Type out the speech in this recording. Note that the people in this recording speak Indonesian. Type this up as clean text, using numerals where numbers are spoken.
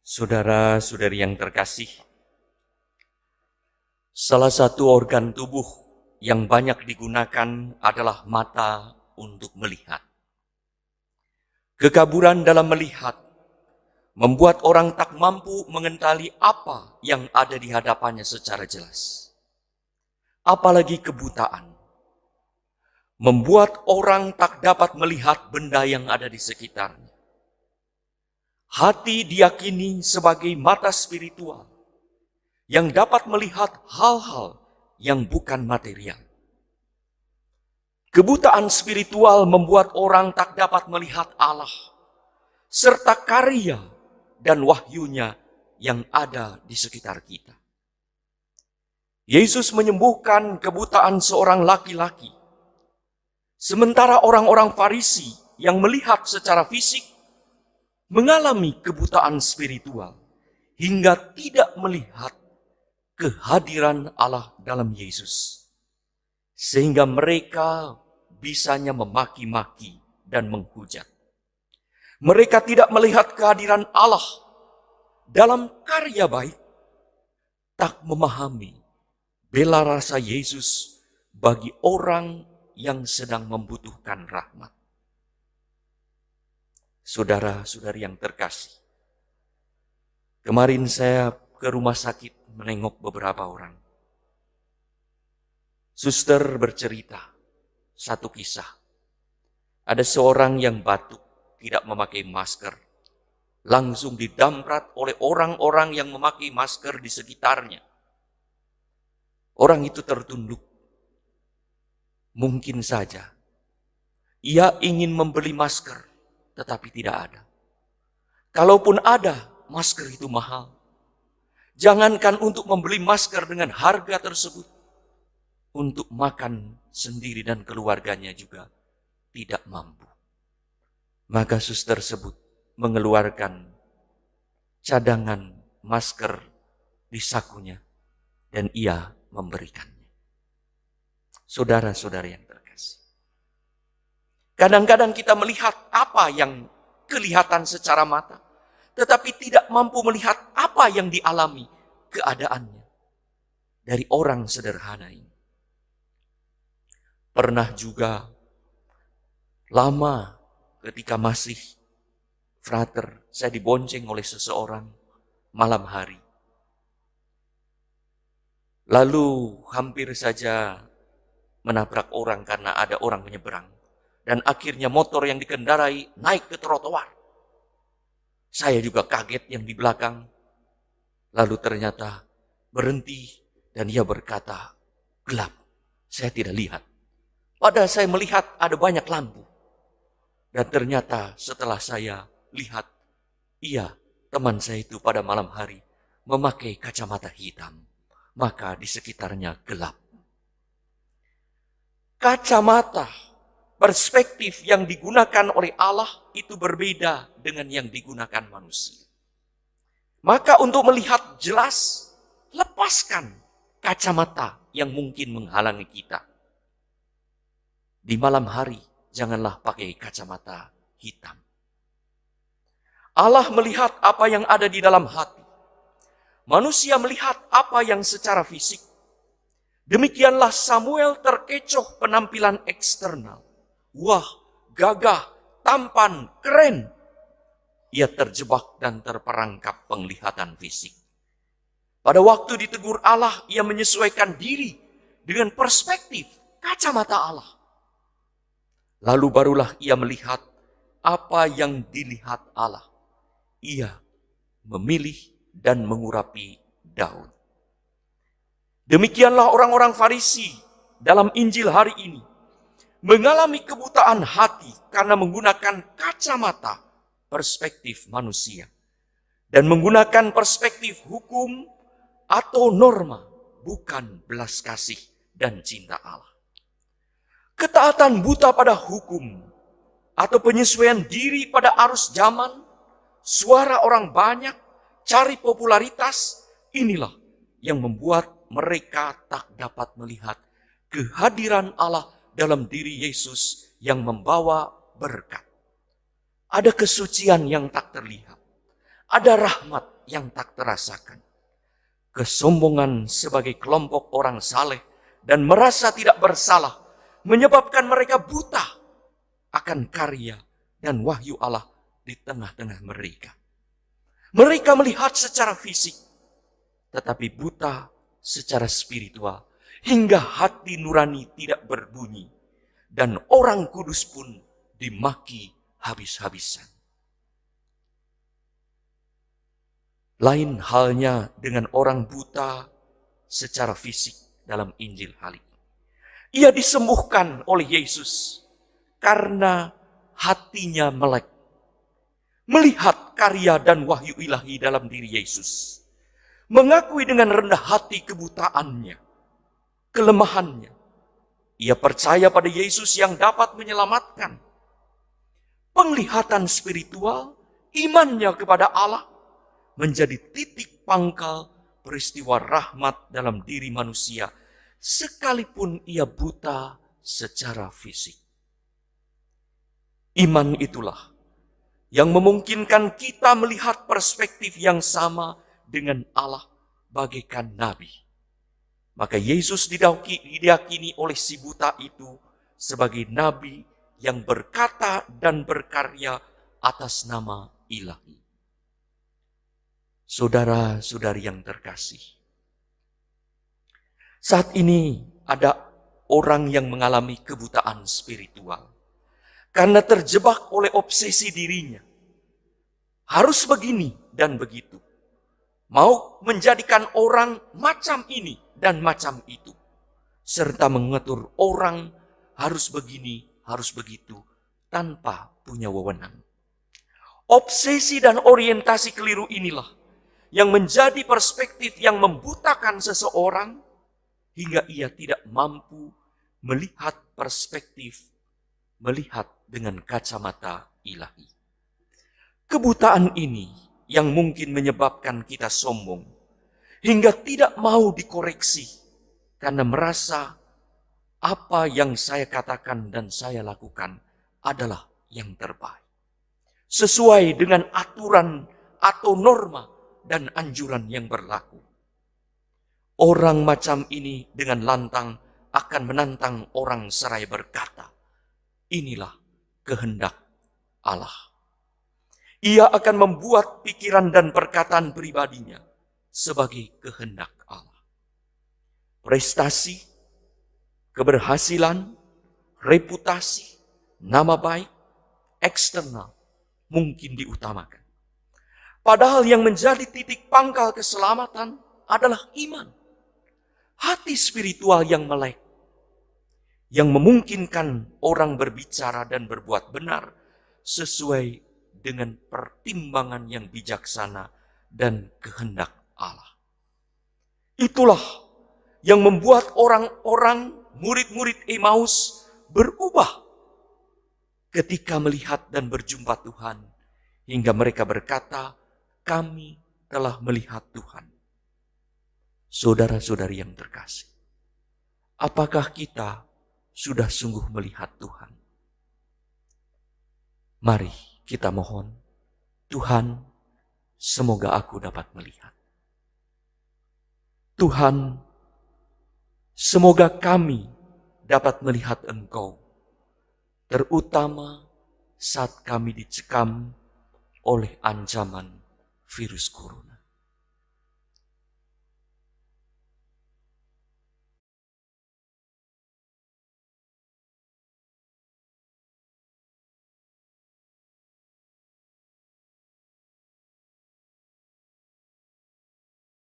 Saudara-saudari yang terkasih, salah satu organ tubuh yang banyak digunakan adalah mata untuk melihat. Kegaburan dalam melihat membuat orang tak mampu mengentali apa yang ada di hadapannya secara jelas. Apalagi kebutaan membuat orang tak dapat melihat benda yang ada di sekitarnya. Hati diyakini sebagai mata spiritual yang dapat melihat hal-hal yang bukan material. Kebutaan spiritual membuat orang tak dapat melihat Allah serta karya dan wahyunya yang ada di sekitar kita. Yesus menyembuhkan kebutaan seorang laki-laki, sementara orang-orang Farisi yang melihat secara fisik mengalami kebutaan spiritual hingga tidak melihat kehadiran Allah dalam Yesus, sehingga mereka bisanya memaki-maki dan menghujat. Mereka tidak melihat kehadiran Allah dalam karya baik, tak memahami bela rasa Yesus bagi orang yang sedang membutuhkan rahmat. Saudara-saudari yang terkasih, kemarin saya ke rumah sakit menengok beberapa orang. Suster bercerita satu kisah. Ada seorang yang batuk, tidak memakai masker. Langsung didamprat oleh orang-orang yang memakai masker di sekitarnya. Orang itu tertunduk. Mungkin saja ia ingin membeli masker, tetapi tidak ada. Kalaupun ada, masker itu mahal. Jangankan untuk membeli masker dengan harga tersebut, untuk makan sendiri dan keluarganya juga tidak mampu. Maka suster tersebut mengeluarkan cadangan masker di sakunya dan ia memberikannya. Saudara-saudara yang terkasih, kadang-kadang kita melihat apa yang kelihatan secara mata, tetapi tidak mampu melihat apa yang dialami keadaannya dari orang sederhana ini. Pernah juga lama ketika masih frater, saya dibonceng oleh seseorang malam hari. Lalu hampir saja menabrak orang karena ada orang menyeberang. Dan akhirnya motor yang dikendarai naik ke trotoar. Saya juga kaget yang di belakang. Lalu ternyata berhenti dan ia berkata, gelap, saya tidak lihat. Padahal saya melihat ada banyak lampu. Dan ternyata setelah saya lihat, iya, teman saya itu pada malam hari memakai kacamata hitam. Maka di sekitarnya gelap. Kacamata, perspektif yang digunakan oleh Allah itu berbeda dengan yang digunakan manusia. Maka untuk melihat jelas, lepaskan kacamata yang mungkin menghalangi kita. Di malam hari, janganlah pakai kacamata hitam. Allah melihat apa yang ada di dalam hati. Manusia melihat apa yang secara fisik. Demikianlah Samuel terkecoh penampilan eksternal. Wah, gagah, tampan, keren. Ia terjebak dan terperangkap penglihatan fisik. Pada waktu ditegur Allah, ia menyesuaikan diri dengan perspektif kacamata Allah. Lalu barulah ia melihat apa yang dilihat Allah. Ia memilih dan mengurapi Daud. Demikianlah orang-orang Farisi dalam Injil hari ini mengalami kebutaan hati karena menggunakan kacamata perspektif manusia dan menggunakan perspektif hukum atau norma, bukan belas kasih dan cinta Allah. Ketaatan buta pada hukum atau penyesuaian diri pada arus zaman, suara orang banyak, cari popularitas, inilah yang membuat mereka tak dapat melihat kehadiran Allah dalam diri Yesus yang membawa berkat. Ada kesucian yang tak terlihat. Ada rahmat yang tak terasakan. Kesombongan sebagai kelompok orang saleh dan merasa tidak bersalah menyebabkan mereka buta akan karya dan wahyu Allah di tengah-tengah mereka. Mereka melihat secara fisik, tetapi buta secara spiritual, hingga hati nurani tidak berbunyi, dan orang kudus pun dimaki habis-habisan. Lain halnya dengan orang buta secara fisik dalam Injil hari ini. Ia disembuhkan oleh Yesus karena hatinya melek, melihat karya dan wahyu ilahi dalam diri Yesus, mengakui dengan rendah hati kebutaannya, kelemahannya. Ia percaya pada Yesus yang dapat menyelamatkan. Penglihatan spiritual, imannya kepada Allah menjadi titik pangkal peristiwa rahmat dalam diri manusia, sekalipun ia buta secara fisik. Iman itulah yang memungkinkan kita melihat perspektif yang sama dengan Allah bagaikan nabi. Maka Yesus diyakini oleh si buta itu sebagai nabi yang berkata dan berkarya atas nama ilahi. Saudara-saudari yang terkasih, saat ini ada orang yang mengalami kebutaan spiritual karena terjebak oleh obsesi dirinya. Harus begini dan begitu. Mau menjadikan orang macam ini dan macam itu. Serta mengatur orang harus begini, harus begitu, tanpa punya wewenang. Obsesi dan orientasi keliru inilah yang menjadi perspektif yang membutakan seseorang hingga ia tidak mampu melihat perspektif, melihat dengan kacamata ilahi. Kebutaan ini yang mungkin menyebabkan kita sombong hingga tidak mau dikoreksi karena merasa apa yang saya katakan dan saya lakukan adalah yang terbaik, sesuai dengan aturan atau norma dan anjuran yang berlaku. Orang macam ini dengan lantang akan menantang orang seraya berkata, inilah kehendak Allah. Ia akan membuat pikiran dan perkataan pribadinya sebagai kehendak Allah. Prestasi, keberhasilan, reputasi, nama baik, eksternal mungkin diutamakan. Padahal yang menjadi titik pangkal keselamatan adalah iman. Hati spiritual yang melek, yang memungkinkan orang berbicara dan berbuat benar sesuai dengan pertimbangan yang bijaksana dan kehendak Allah. Itulah yang membuat orang-orang murid-murid Emmaus berubah ketika melihat dan berjumpa Tuhan, hingga mereka berkata, kami telah melihat Tuhan. Saudara-saudari yang terkasih, apakah kita sudah sungguh melihat Tuhan? Mari kita mohon, Tuhan, semoga aku dapat melihat. Tuhan, semoga kami dapat melihat Engkau, terutama saat kami dicekam oleh ancaman virus corona.